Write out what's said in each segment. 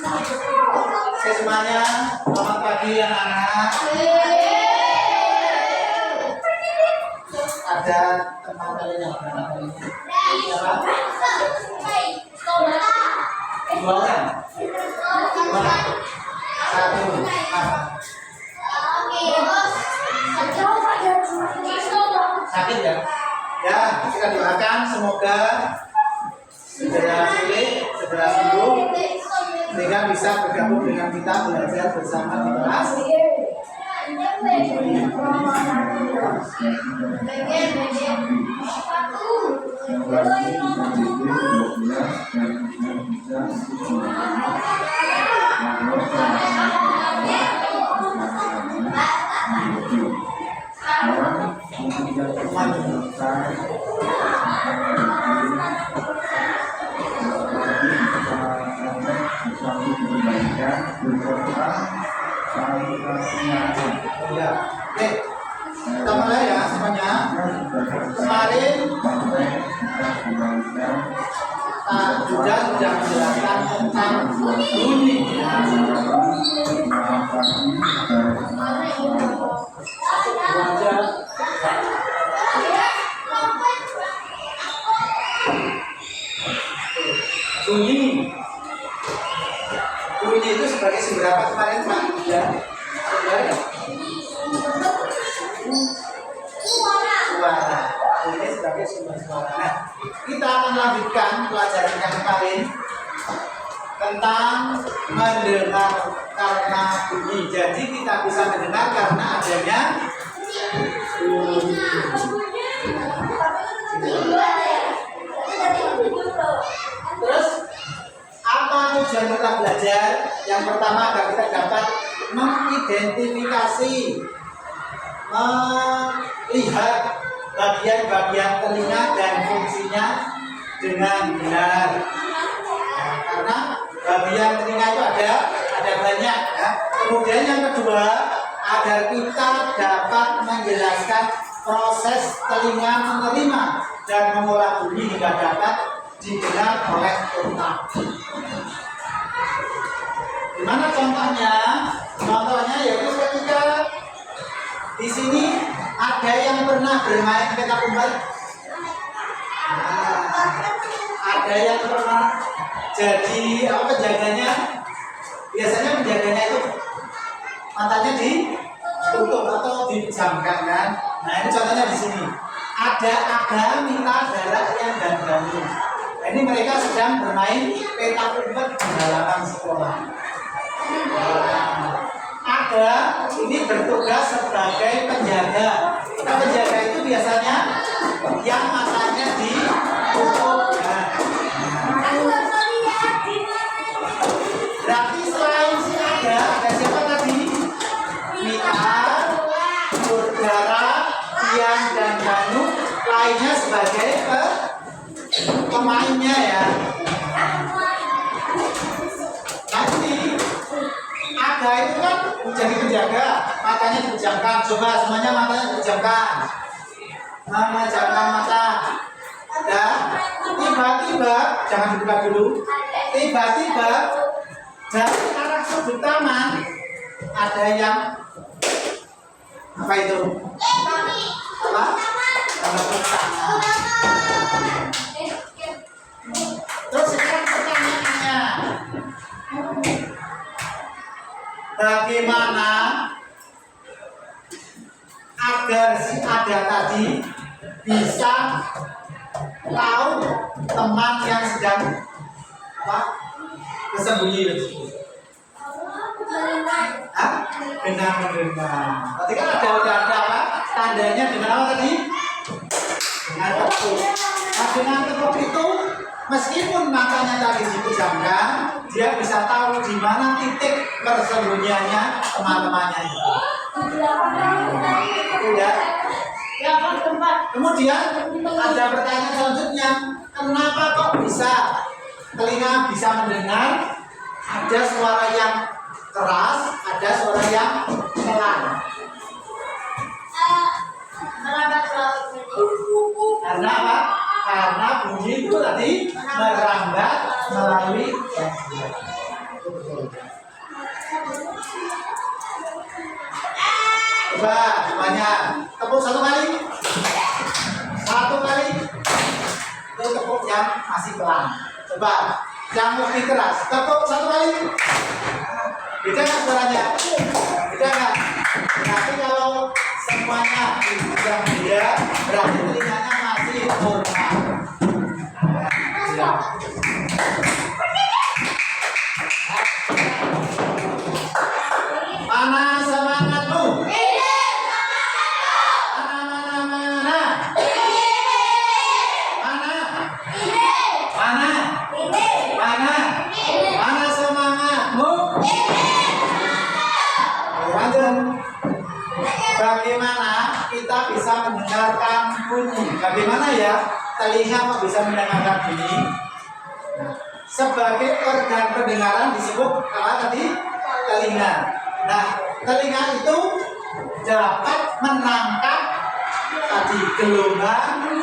Oke semuanya, selamat pagi anak-anak. Ada teman kalian yang berapa hari ini? Siapa? Dua orang? Dua? Satu? Sakit ya? Ya, kita doakan semoga segera pulih, segera sembuh, sehingga bisa bergabung dengan kita belajar bersama di kelas. Ya, oke, kita mulai ya semuanya. Kemarin juga sudah menjelaskan tentang bunyi. Bunyi itu sebagai sumber apa kemarin Pak? Ya, suara. Bunyi sebagai sumber suara. Nah, kita akan lanjutkan pelajaran yang kemarin tentang mendengar karena bunyi. Jadi kita bisa mendengar karena adanya bunyi. Terus apa tujuan kita belajar? Yang pertama agar kita dapat mengidentifikasi, melihat bagian-bagian telinga dan fungsinya dengan benar. Nah, karena bagian telinga itu ada banyak. Ya. Kemudian yang kedua, agar kita dapat menjelaskan proses telinga menerima dan mengolah bunyi hingga dapat didengar oleh otak. Gimana contohnya? Contohnya yaitu ketika di sini ada yang pernah bermain petak umpet. Ada yang pernah jadi apa penjaganya? Biasanya penjaganya itu matanya ditutup atau dipejamkan kan? Nah ini contohnya di sini. Ada Agamita Dara yang dan Danu. Ini mereka sedang bermain petak umpet di halaman sekolah. Ada ini bertugas sebagai penjaga. Nah, penjaga itu biasanya yang matanya ditutup. Berarti selain si ada siapa tadi? Mita, Murdara, Tian dan Danu, lainnya sebagai pemainnya ya. Nanti ada itu kan menjadi penjaga, matanya dipejamkan. Coba semuanya matanya dipejamkan. Memejamkan mata. Dan tiba-tiba, jangan dibuka dulu. Tiba-tiba dari arah sudut taman ada yang apa itu? Apa? Tepuk tangan. Terus sekarang pertanyaannya, bagaimana agar si ada tadi bisa tahu teman yang sedang apa bersembunyi? Dengan mendengar. Berarti kan udah ada apa? Tandanya dengan apa tadi? Dengan tepuk. Nah, dengan tepuk itu meskipun matanya tadi dipejamkan, dia bisa tahu di mana titik persembunyiannya teman-temannya itu. Ya. Kemudian ada pertanyaan selanjutnya, kenapa kok bisa telinga bisa mendengar ada suara yang keras, ada suara yang pelan? Karena apa? Karena bunyi itu tadi merambat melalui Coba semuanya tepuk satu kali. Satu kali. Itu tepuk yang masih pelan. Coba yang lebih keras. Tepuk satu kali. Beda nggak suaranya? Beda nggak? Tapi kalau semuanya sudah beda, berarti telinganya masih normal. Ya. Mana semangatmu? Mana semangatmu? Lanjut. Bagaimana kita bisa mendengarkan bunyi? Bagaimana ya telinga kok bisa mendengarkan bunyi? Nah, sebagai organ pendengaran disebut apa tadi? Telinga. Nah, telinga itu dapat menangkap tadi gelombang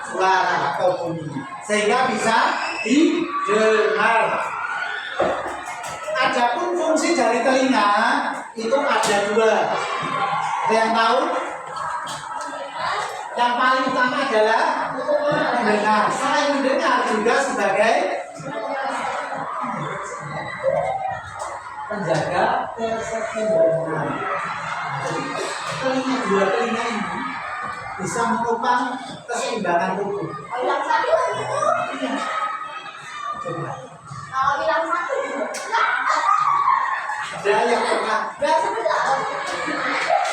suara atau bunyi sehingga bisa didengar. Adapun fungsi dari telinga itu ada dua. Ada yang tahu? Yang paling utama adalah mendengar. Selain mendengar juga sebagai penjaga keseimbangan. Telinga, dua telinga ini bisa menopang keseimbangan tubuh. Bilang satu itu. Coba. Kalau bilang satu, Ada yang pernah berarti betul.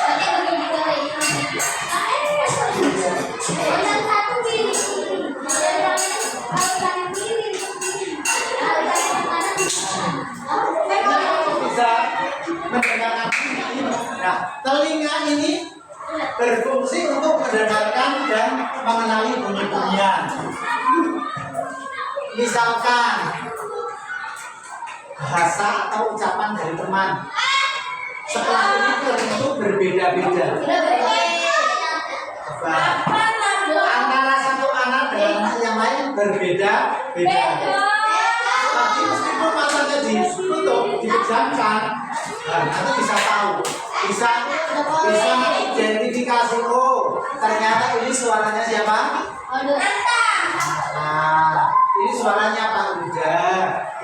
Nanti begini kali. Bilang satu pilih. Kalau kalian pilih, kalau kalian kanan. bisa mendengarkan ini. Nah, telinga ini berfungsi untuk mendengarkan dan mengenali bunyi-bunyian. Misalkan bahasa atau ucapan dari teman. Setelah ini tentu berbeda-beda. Coba. Antara satu anak dengan anak yang lain berbeda-beda. Tapi meskipun matanya ditutup, dipejamkan, nanti bisa tahu, bisa identifikasi. Oh, ternyata ini suaranya siapa? Nah, ini suaranya Pak Uda,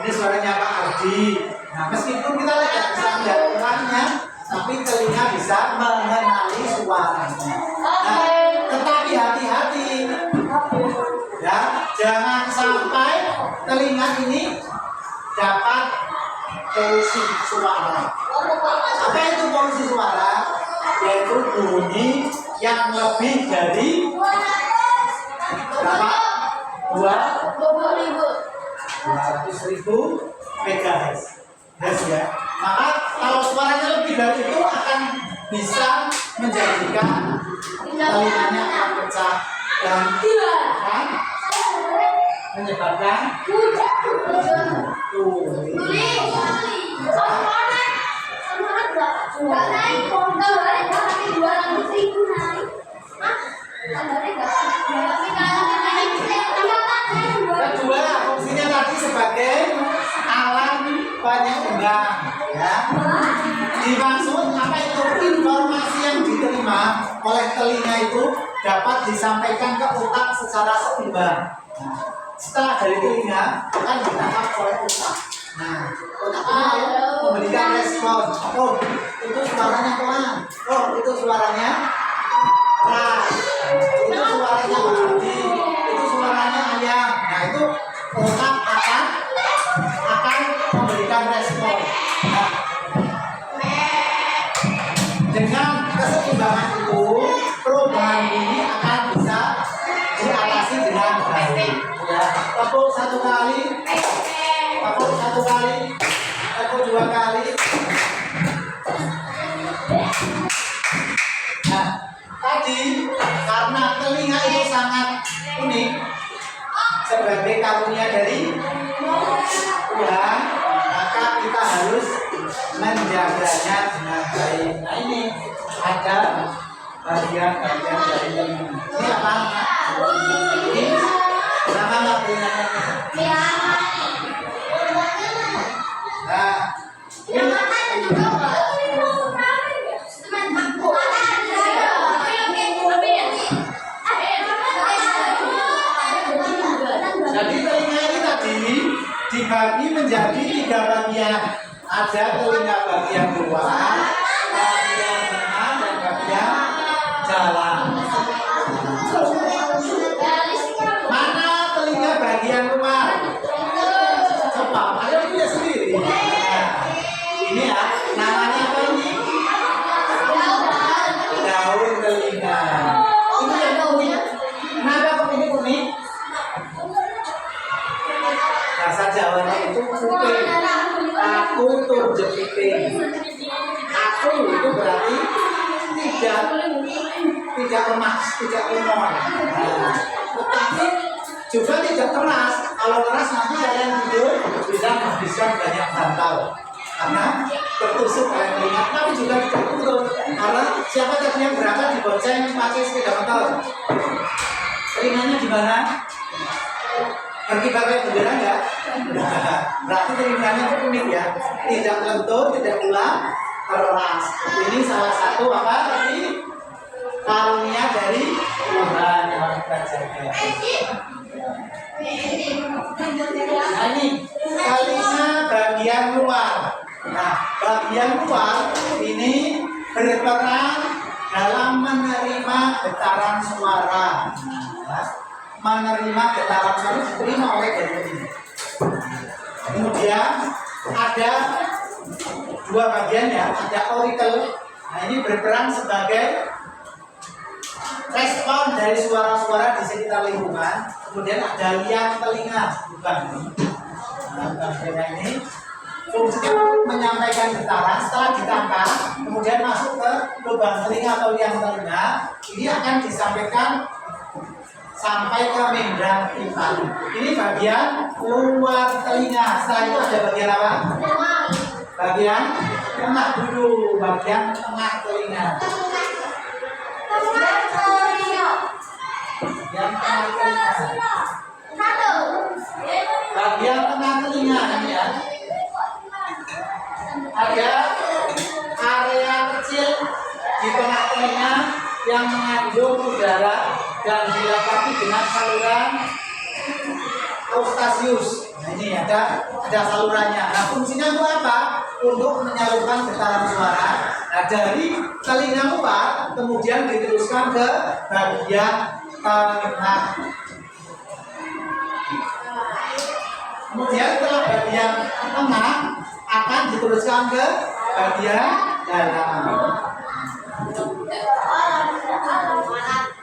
ini suaranya Pak Ardi. Nah, meskipun kita tidak bisa melihat orangnya, tapi telinga bisa mengenali suaranya. Nah, tetapi hati-hati, ya, jangan sampai telinga ini dapat polusi suara. Apa itu polusi suara? Yaitu bunyi yang lebih dari berapa? 200.000 MHz. Ya. Maka kalau suaranya lebih dari itu akan bisa menjadikan telinganya akan pecah dan akan menyebabkan kedua, fungsinya tadi sebagai alat penyeimbang, ya. Dimaksud apa itu? Informasi yang diterima oleh telinga itu dapat disampaikan ke otak secara seimbang. Nah, setelah dari telinga akan ditangkap oleh otak. Nah, otak ini memberikan respon. Oh, itu suaranya pelan. Oh, itu suaranya keras. Itu suaranya berarti. Itu suaranya ayam. Nah, itu otak akan memberikan respon. Nah, dengan keseimbangan itu, perubahan ini akan bisa diatasi dengan baik. Ya, tepuk satu kali, tepuk satu kali, tepuk dua kali. Nah, tadi karena telinga itu sangat unik sebagai karunia dari Tuhan, maka kita harus menjaganya dengan baik. Nah, ini ada bagian-bagian dari telinga. Ini apa? Ini sama nggak telinganya? Nah, tiga bagian. Ada telinga bagian luar, bagian tengah, dan bagian dalam. Mana telinga bagian luar? Coba, ayo lihat sendiri. Nah, ini ya, namanya apa ini? Daun telinga. Ini yang kuning. Kenapa kok ini kuning? Bahasa Jawanya itu kuping. Aku tur jepiting. Aku itu berarti tidak lemas, tidak lemon. Nah, tetapi juga tidak keras. Kalau keras nanti kalian tidur bisa menghabiskan banyak bantal karena tertusuk oleh telinga. Tapi juga tidak turun karena siapa tadi yang berangkat dibonceng pakai sepeda motor? Telinganya di mana? Berkibar kayak bendera enggak? Berarti telinganya itu unik ya. Tidak lentur, tidak ulang, keras. Ini salah satu apa tadi? Karunia dari Tuhan yang harus kita jaga. Nah ini telinga bagian luar. Nah bagian luar ini berperan dalam menerima getaran suara. Nah, menerima getaran suara diterima oleh bagian ini. Kemudian ada dua bagiannya, ada auricle. Nah ini berperan sebagai respon dari suara-suara di sekitar lingkungan. Kemudian ada liang telinga, bukan telinga ini fungsinya menyampaikan getaran. Setelah ditangkap, kemudian masuk ke lubang telinga atau liang telinga. Ini akan disampaikan sampai ke membran timpani. Ini bagian luar telinga. Setelah itu ada bagian apa? Bagian tengah dulu, bagian tengah telinga. Yang tengah telinga. Bagian tengah telinga ini ya. Ada area kecil di tengah telinga yang mengandung udara dan dilengkapi dengan saluran Eustachius. Nah ini ada salurannya. Nah fungsinya itu apa? Untuk menyalurkan getaran suara. Nah dari telinga luar kemudian diteruskan ke bagian tengah. Kemudian setelah bagian tengah akan diteruskan ke bagian dalam.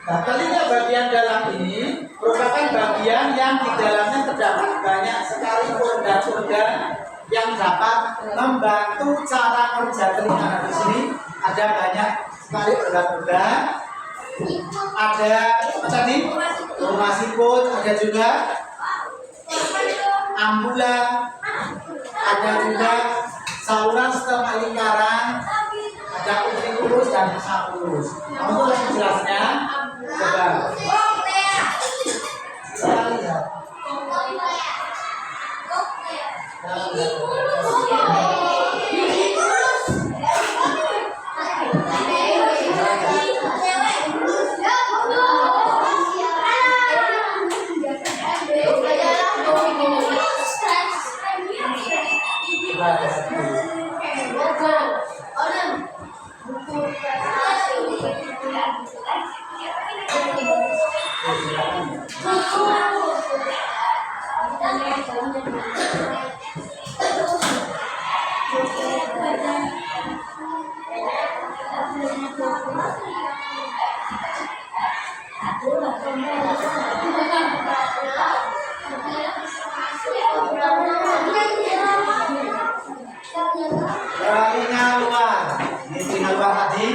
Nah, telinga bagian dalam ini merupakan bagian yang di dalamnya terdapat banyak sekali organ-organ yang dapat membantu cara kerja telinga. Nah, di sini ada banyak sekali organ-organ. Ada apa tadi? Rumah siput, ada juga ambula, ada juga saluran stem lingkaran, ada utriculus dan sapulus. Kamu tuh lagi jelasnya? Coba. Kita lihat. Telinga luar. Ini telinga luar tadi.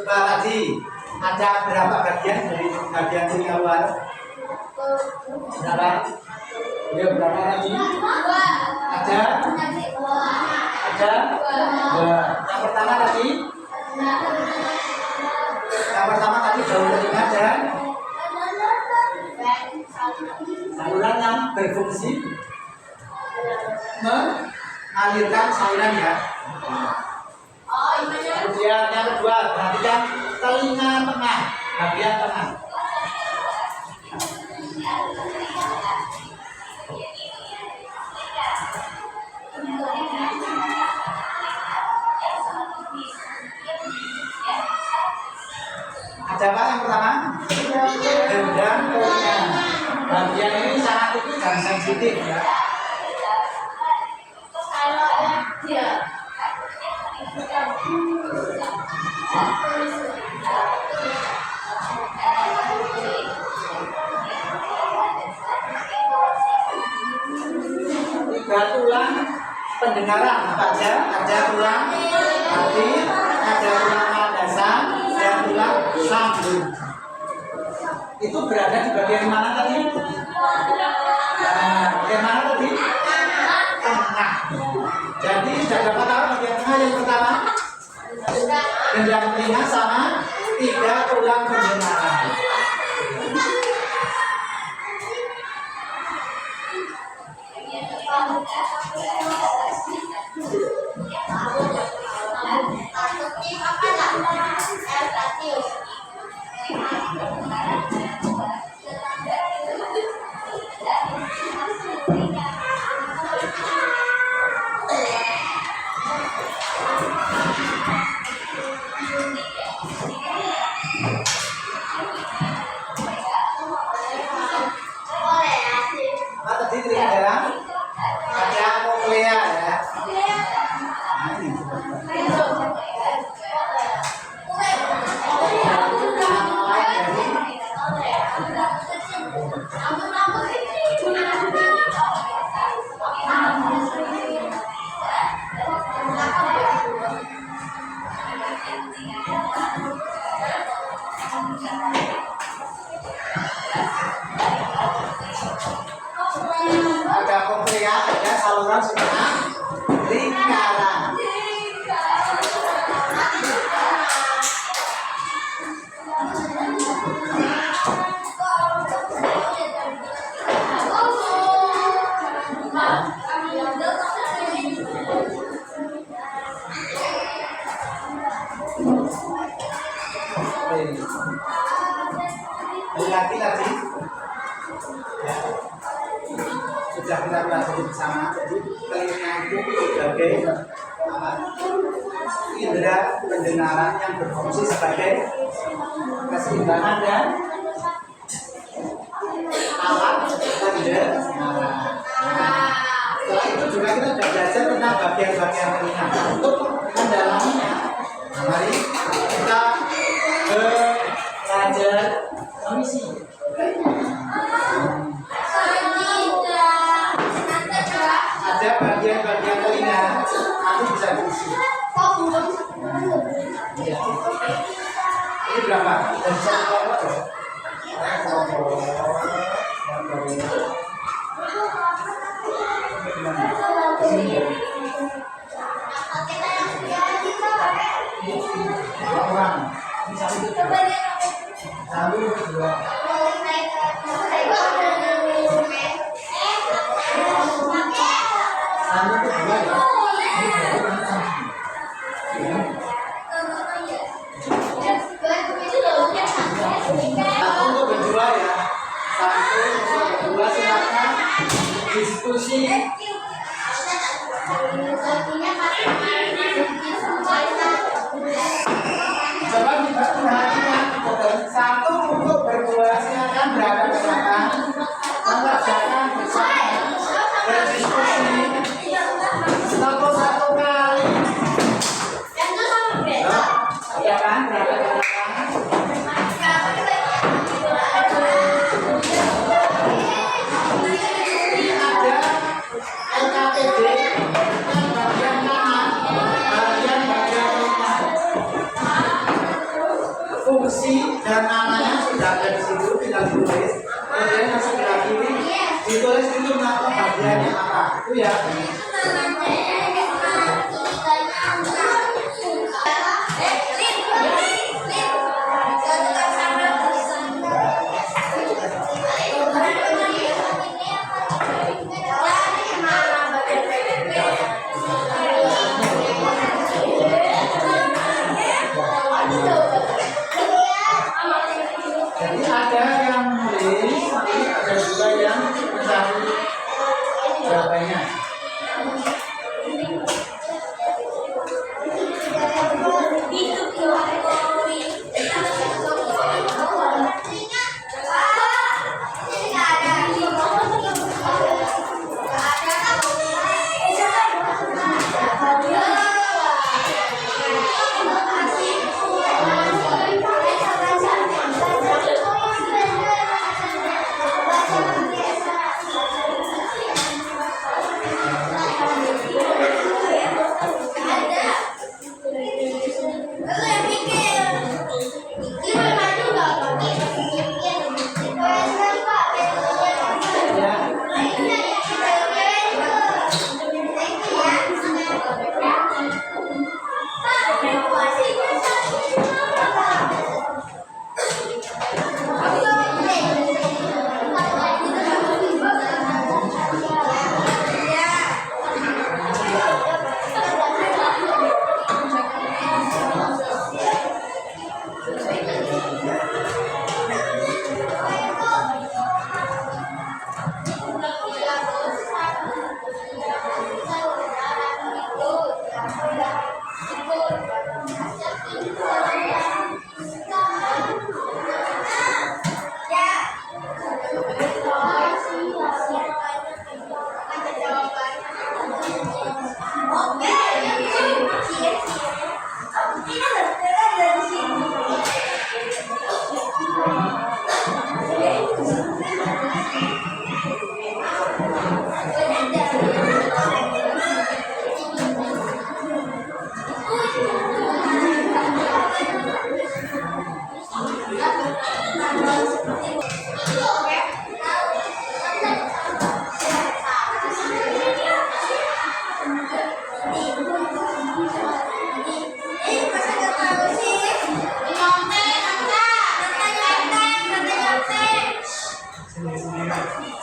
Coba tadi ada berapa bagian dari bagian telinga luar? Berapa? Ya berapa tadi? Ada Ada dua. Yang pertama tadi daun telinga dan saluran yang berfungsi mengalirkan cairan ya. Kemudian yang kedua, perhatikan telinga tengah, bagian tengah. Ada apa yang pertama? Gendang telinga. Bagian ini sangat kecil dan sensitif ya. Tiga tulang pendengaran apa aja? Ada tulang hati, ada tulang landasan, dan tulang sambung. Itu berada di bagian mana tadi? Bagian mana tadi? Tengah. Jadi sudah dapat tahu bagian tengah yang pertama? Gendang telinga sama tiga tulang pendengaran. Apa tadi telinga adalah? Ada koklea ya. Nah, ini. Ada koklea, ada saluran setengah lingkaran. Lagi tadi ya, sudah kita pelajari bersama. Jadi telinga itu sebagai indera pendengaran yang berfungsi sebagai keseimbangan dan alat pendengaran. Setelah itu juga kita sudah belajar tentang bagian-bagian telinga. Untuk mendalaminya, mari kita belajar komisi. Ada bagian-bagian telinga, nanti bisa diisi. Ya. Ini berapa? Dan satu berapa? Orang. Ini satu dua. Untuk berdua ya, satu, berdua silakan diskusi. Coba kita perhatikan, satu untuk berdua silakan berada di belakang, mengerjakan bersama, berdiskusi. Satu kali. Ya kan, berada di belakang. Fungsi dan namanya sudah ada di situ, tinggal ditulis. Kemudian yang sebelah kiri ditulis itu nama bagiannya apa, itu ya.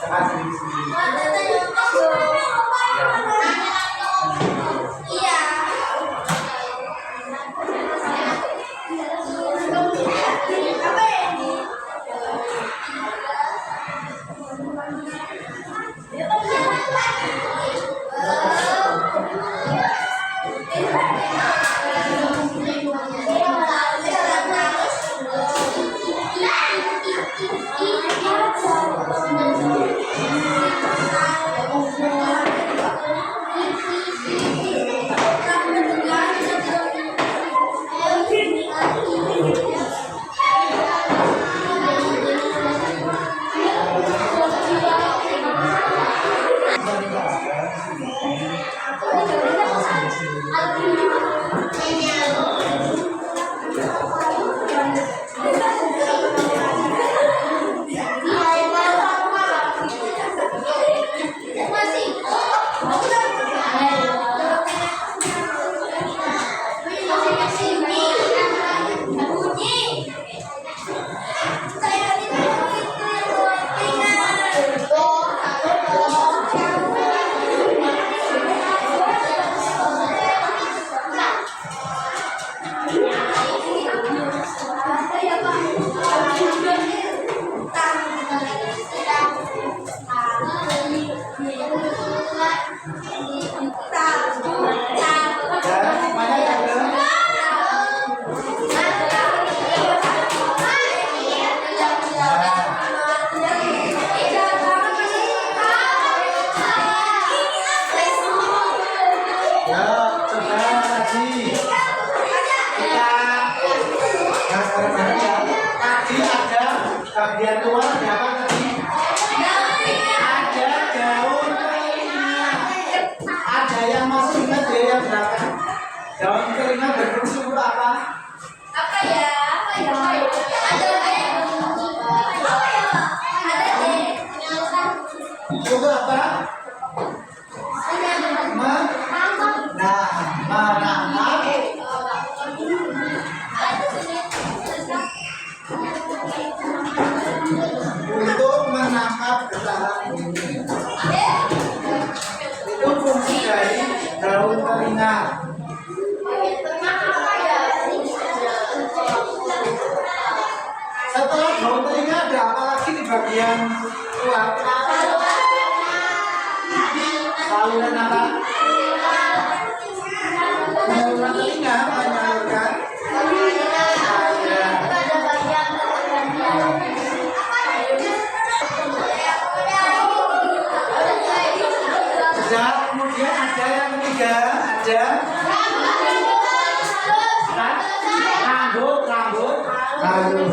merasakan sendiri-sendiri. Iya. Apa ini? Bagian luar ada apa tadi? Ada daun telinga. Ada yang masuk ingat ya yang belakang. Daun telinga berfungsi untuk apa? Apa ya? Ada Untuk apa? Menangkap untuk menangkap getaran bumi. Itu fungsi dari daun telinga. Setelah daun telinga ada apa lagi di bagian luar? Saluran apa? Saluran telinga menyalurkan kemudian ada yang ketiga, ada rambut.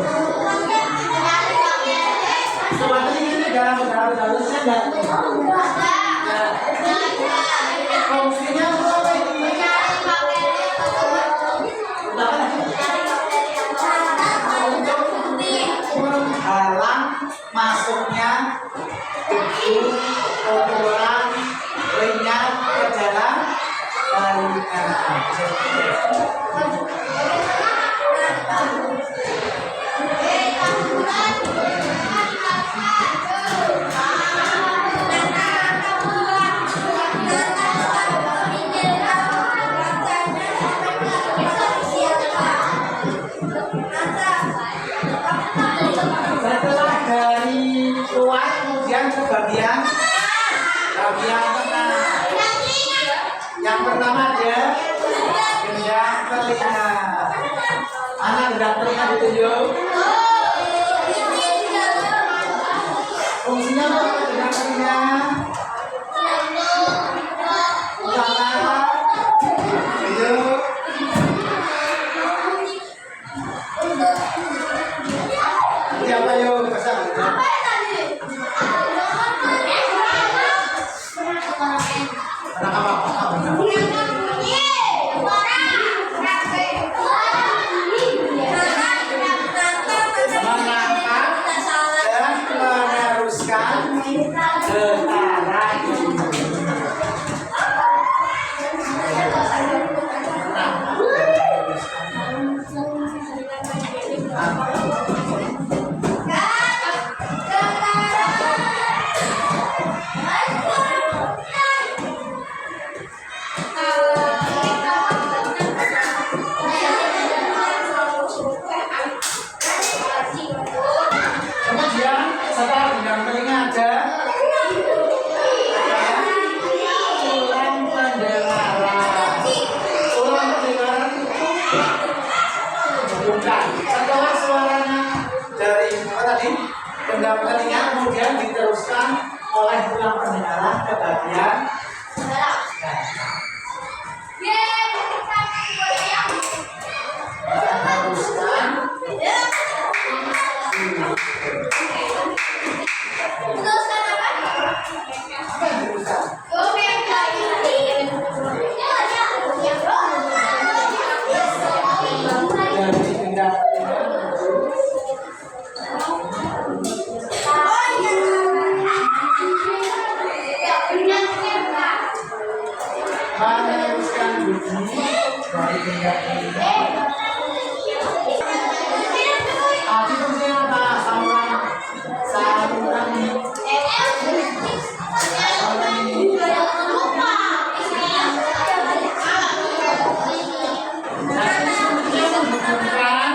Soalnya ini dalam-dalamnya enggak. Fungsinya apa ini? Menghalang masuknya debu, kotoran, lenyap ke dalam telinga. Setelah dari luar kemudian ke bagian tengah. Yang pertama ada gendang telinga. Mana gendang telinga ditunjuk? Fungsinya apa gendang telinga? Utama. Hidup. Siapa yuk kesana? dari telinga ini. Tadi fungsinya apa? Saluran ini. Saluran ini. Nah, fungsinya menghubungkan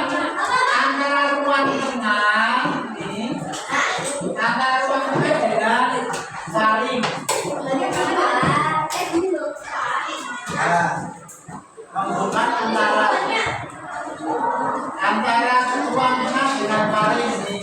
antara ruang tengah ini, antara ruang tengah dengan saring. Nah, menghubungkan antara ruang tengah dengan saring ini.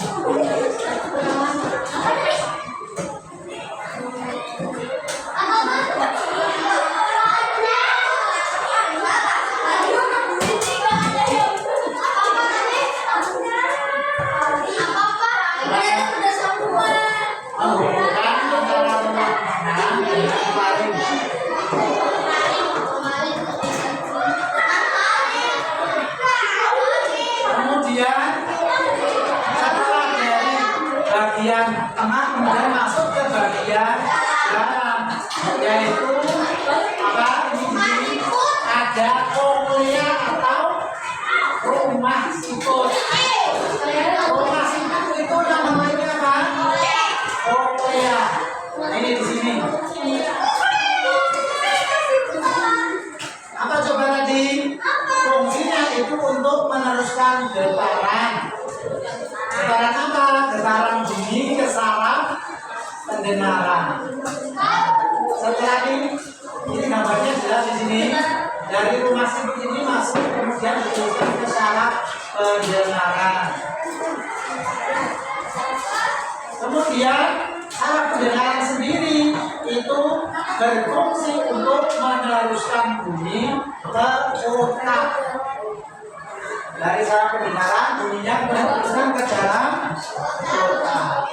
Kemudian setelah dari bagian tengah kemudian masuk ke bagian dalam, yaitu apa? Ini ada koklea atau rumah sikut. Rumah sikut itu namanya apa? Koklea. Nah, ini di sini. Apa coba tadi? Fungsinya itu untuk meneruskan getaran. Getaran apa? Getaran bunyi ke saraf pendengaran. Setelah ini gambarnya jelas di sini. Dari rumah sikut ini masuk kemudian diteruskan ke saraf pendengaran. Kemudian saraf pendengaran sendiri itu berfungsi untuk meneruskan bunyi ke otak. Dari saraf pendengaran bunyinya meneruskan ke dalam otak.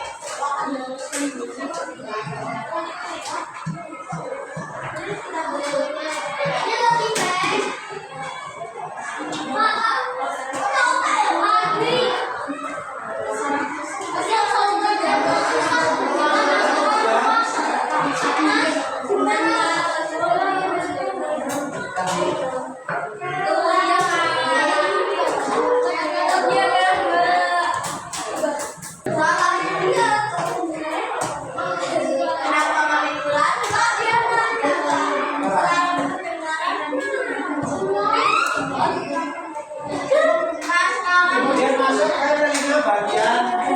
Kemudian masuk ke telinga bagian 3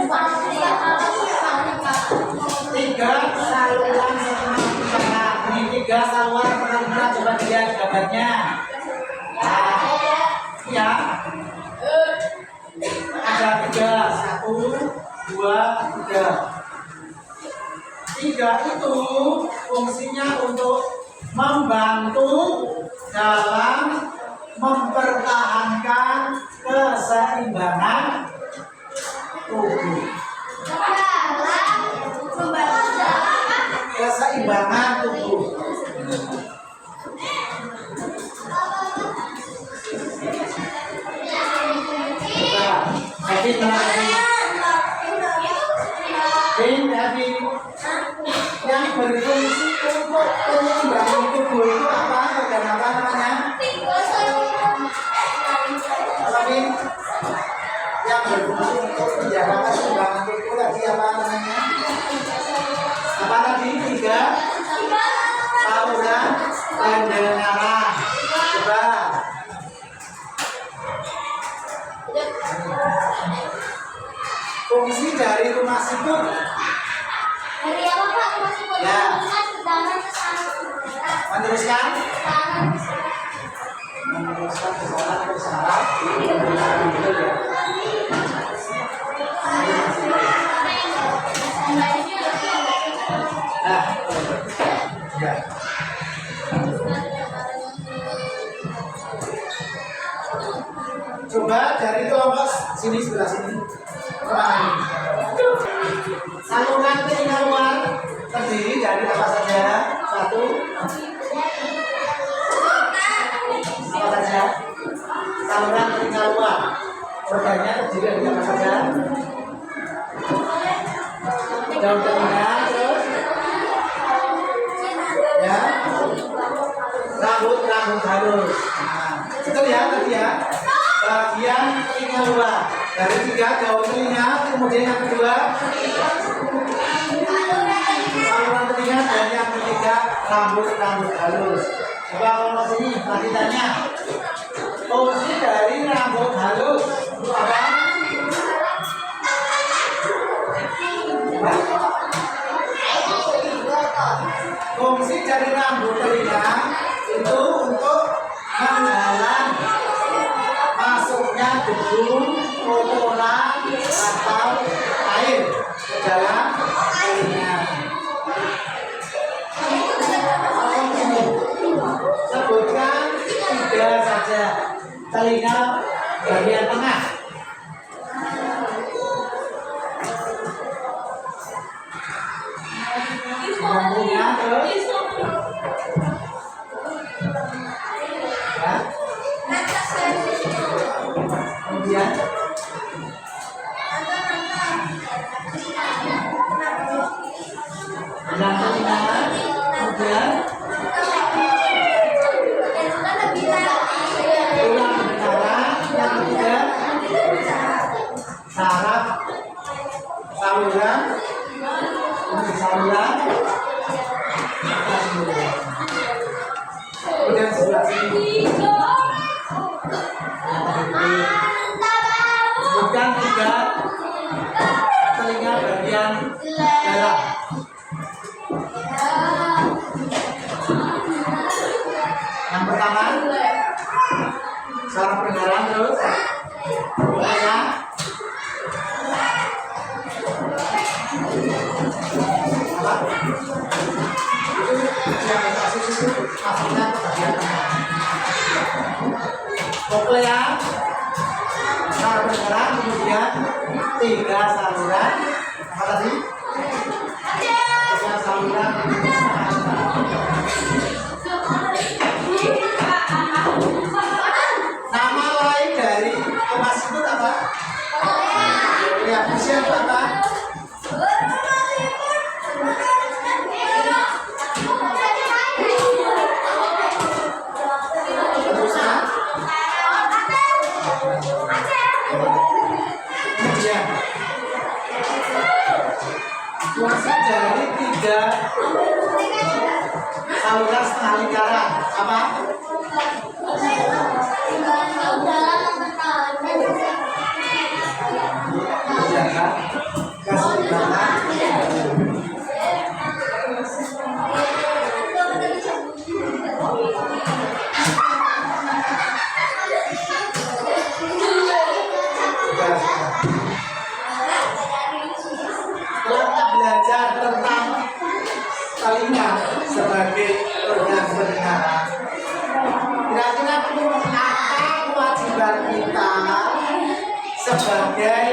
saluran pernafasan. Ini 3 saluran pernafasan, coba dilihat gambarnya. Nah, ya, ada 3, 1, 2, 3. 3 itu fungsinya untuk membantu dalam mempertahankan keseimbangan tubuh. Keseimbangan tubuh. Jadi yang berfungsi untuk penyeimbang tubuh itu apa? Dan apa namanya? Tapi yang berfungsi untuk menjaga keseimbangan tubuh tadi apa namanya? Apa tadi? 3 saluran pendengaran. Coba. Fungsi dari rumah sikut. Dari apa Pak? Masih boleh Ya. meneruskan Meneruskan ke saraf ke saraf. Nah, ya. Coba dari kelompok sini sebelah sini. Saluran telinga luar terdiri dari apa saja? 1. Apa saja? Saluran telinga luar. Organnya terdiri dari apa saja? Daun telinga, terus ya, rambut halus. Nah, betul ya tadi ya. Bagian telinga luar. Dari 3 daun telinga, kemudian yang kedua saluran telinga, dan yang ketiga rambut halus. Coba kalau sini tadi tanya. Fungsi dari rambut halus itu apa? Fungsi dari rambut telinga itu untuk menghalang masuknya debu, kotoran atau air ke dalam telinga. Sebutkan 3 saja telinga bagian tengah. Rambutnya terus ya. Kemudian yang telinga, kemudian tulang pendengaran, yang ketiga saraf saluran, kemudian sebelah sini. Sebutkan 3 telinga bagian dalam. Yang pertama saraf pendengaran, terus telinga, apa? Yang atas itu masuknya ke bagian tengah. Koklea, saraf pendengaran, kemudian 3 saluran. Apa tadi? 3 saluran. Nama lain dari emas itu apa? Ya, fungsi itu apa? Kemudian fungsi dari 3 saluran setengah lingkaran apa? Menjaga keseimbangan. Setelah belajar tentang telinga sebagai organ pendengaran, kira-kira apa kewajiban kita sebagai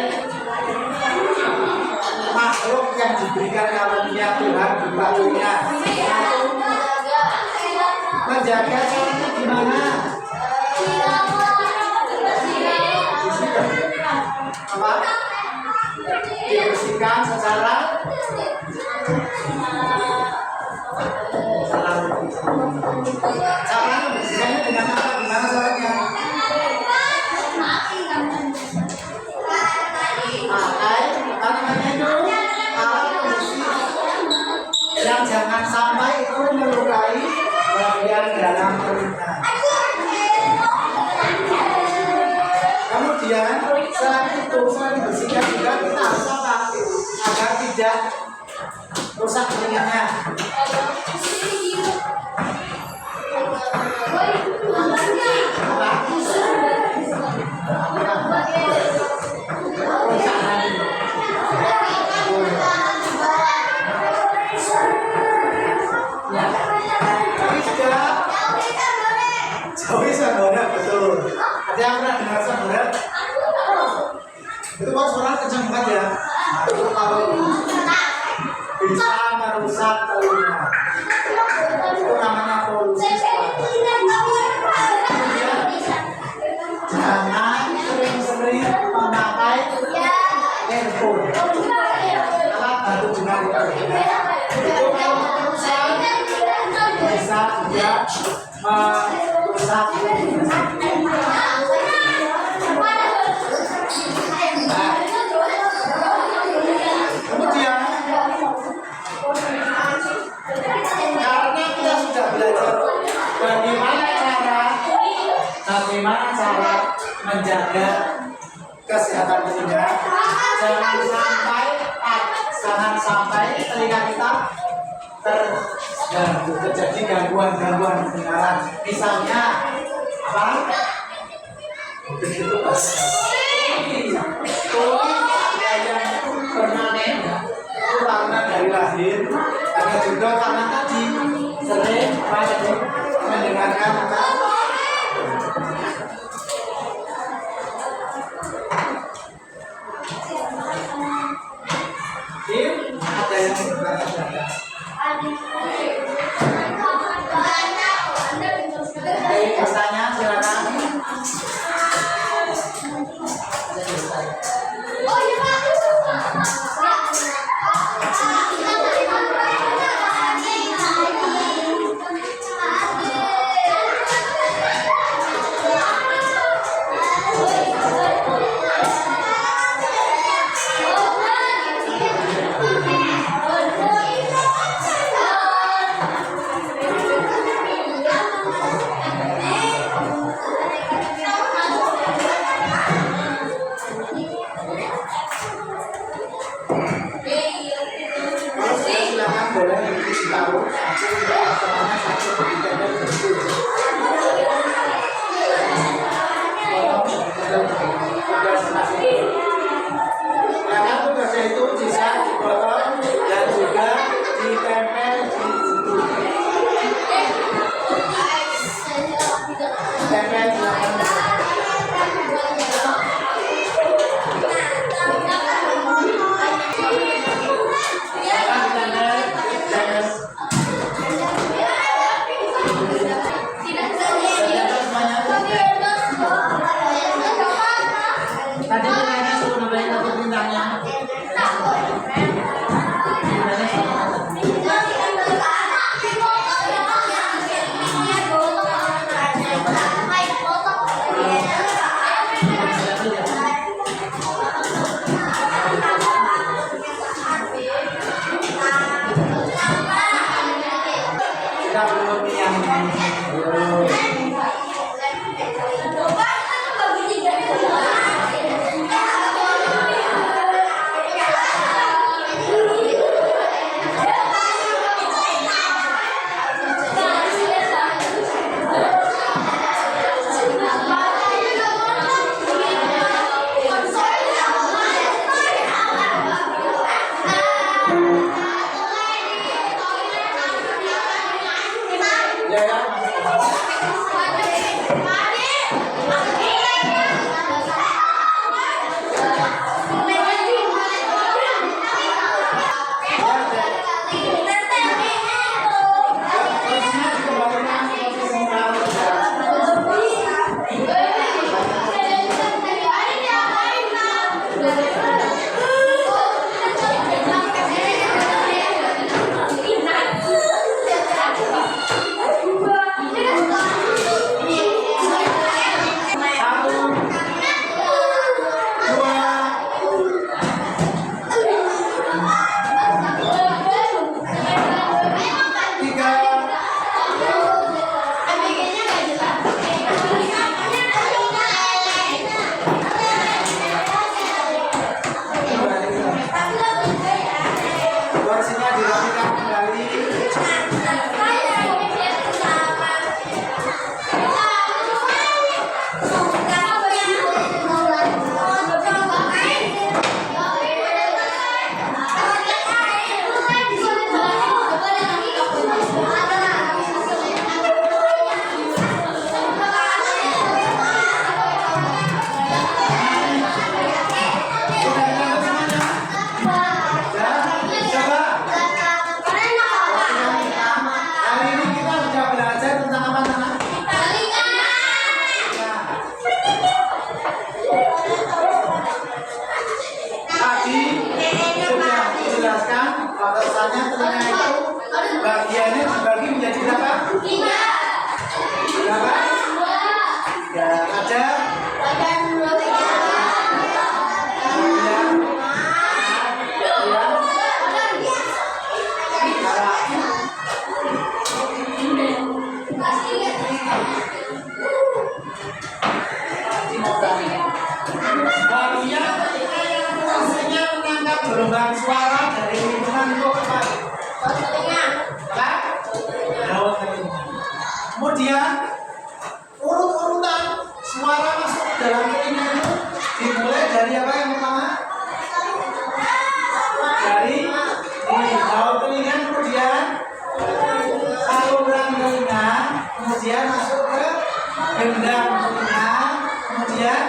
makhluk yang diberikan karunia Tuhan berupa telinga? Menjaga caranya gimana? Apa? Dibersihkan secara cara membersihkannya dengan apa? Gimana caranya? Pakai apa namanya itu alat pembersih yang jangan sampai itu melukai bagian dalam telinga. Kemudian selain itu, selain dibersihkan juga kita harus apa? Agar tidak rusak telinganya. Jauhi sandoran, betul. Ada yang pernah dengar sandoran? Itu kalau suara kencang banget ya. Nah, itu kalau bisa merusak telinga. Itu namanya polusi suara. Jangan sering-sering memakai earphone. Alat bantu dengar itu. Itu kalau merusak bisa juga merusak telinga. bagaimana cara menjaga kesehatan telinga? Jangan sampai telinga kita terganggu, terjadi gangguan pendengaran. Misalnya apa? Begitu pas. Yang permanen itu karena dari lahir, ada juga karena tadi sering mendengarkan apa? Ada yang berkata-kata. Bertanya silakan. Silakan boleh ditaruh karena tugas itu bisa dipotong dan juga ditempel di situ. Tempel di tadi nanya suruh nambahin satu bintangnya. Kita belum yang belum. bagiannya dibagi menjadi berapa? 3. Berapa? 3. Ada? suara dari lingkungan itu apa? telinga. Apa? Daun telinga. Kemudian urut-urutan suara masuk ke dalam telinga itu dimulai dari apa yang pertama? Dari daun telinga, kemudian saluran telinga, kemudian masuk ke gendang telinga, kemudian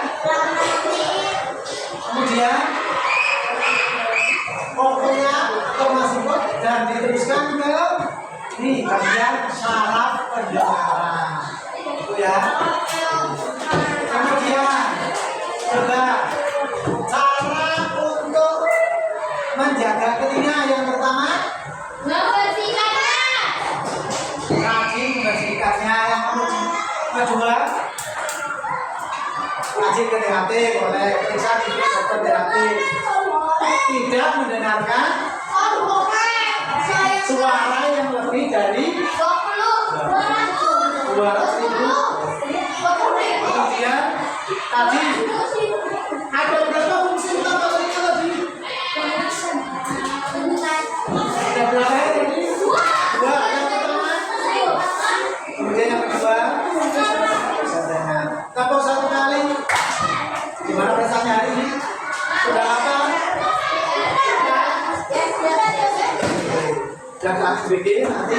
pokoknya termasuk dan diteruskan ke ini bagian saraf pendengaran itu ya. Kemudian juga cara untuk menjaga telinga yang pertama Membersihkannya. rajin membersihkannya, yang kedua rajin ke THT, boleh periksa di dokter THT, tidak mendengarkan suara yang lebih dari 200.000. Kemudian tadi ada berapa fungsi utama telinga tadi? Ada berapa tadi? Dua. Yang pertama, kemudian yang kedua bisa dengar. Kalau satu kali, gimana perasaannya hari ini? Sudah apa? Dan ABG nanti